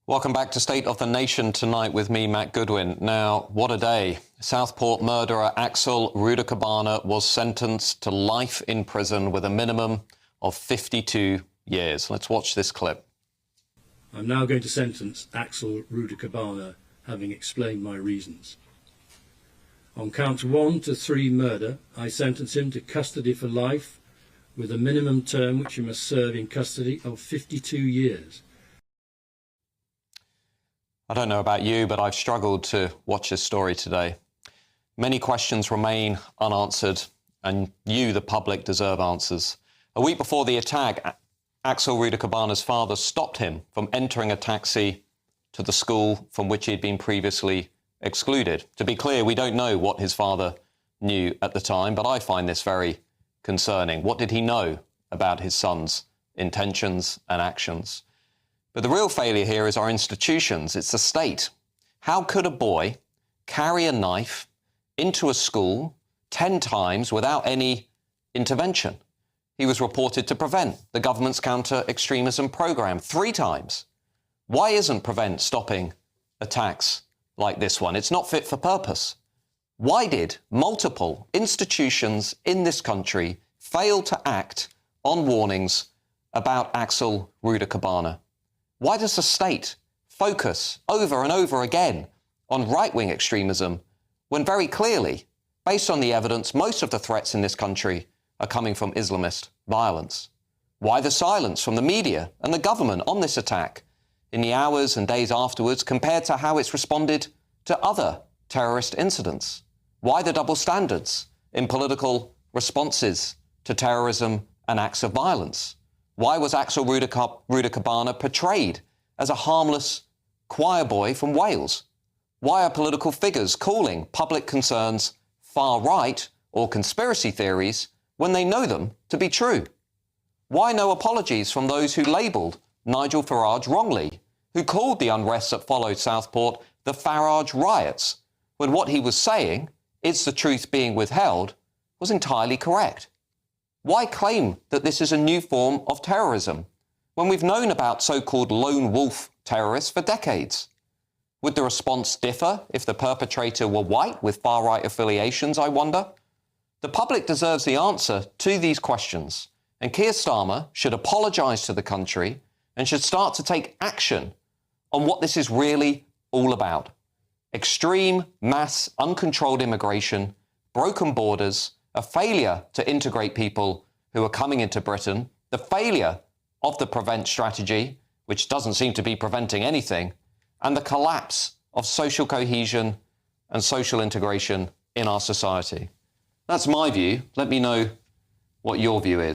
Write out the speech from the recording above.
Welcome back to State of the Nation tonight with me, Matt Goodwin. Now, what a day. Southport murderer Axel Rudakabana was sentenced to life in prison with a minimum of 52 years. Let's watch this clip. I'm now going to sentence Axel Rudakabana, having explained my reasons. On counts 1 to 3 murder, I sentence him to custody for life with a minimum term which he must serve in custody of 52 years. I don't know about you, but I've struggled to watch this story today. Many questions remain unanswered, and you, the public, deserve answers. A week before the attack, Axel Rudakabana's father stopped him from entering a taxi to the school from which he had been previously excluded. To be clear, we don't know what his father knew at the time, but I find this very concerning. What did he know about his son's intentions and actions? But the real failure here is our institutions. It's the state. How could a boy carry a knife into a school 10 times without any intervention? He was reported to Prevent, the government's counter-extremism program, 3 times. Why isn't Prevent stopping attacks like this one? It's not fit for purpose. Why did multiple institutions in this country fail to act on warnings about Axel Rudakabana? Why does the state focus over and over again on right-wing extremism when very clearly, based on the evidence, most of the threats in this country are coming from Islamist violence? Why the silence from the media and the government on this attack in the hours and days afterwards compared to how it's responded to other terrorist incidents? Why the double standards in political responses to terrorism and acts of violence? Why was Axel Rudakabana portrayed as a harmless choir boy from Wales? Why are political figures calling public concerns far-right or conspiracy theories when they know them to be true? Why no apologies from those who labelled Nigel Farage wrongly, who called the unrest that followed Southport the Farage riots, when what he was saying, "Is the truth being withheld," was entirely correct? Why claim that this is a new form of terrorism when we've known about so-called lone wolf terrorists for decades? Would the response differ if the perpetrator were white with far-right affiliations, I wonder? The public deserves the answer to these questions, and Keir Starmer should apologise to the country and should start to take action on what this is really all about. Extreme, mass, uncontrolled immigration, broken borders, a failure to integrate people who are coming into Britain, the failure of the Prevent strategy, which doesn't seem to be preventing anything, and the collapse of social cohesion and social integration in our society. That's my view. Let me know what your view is.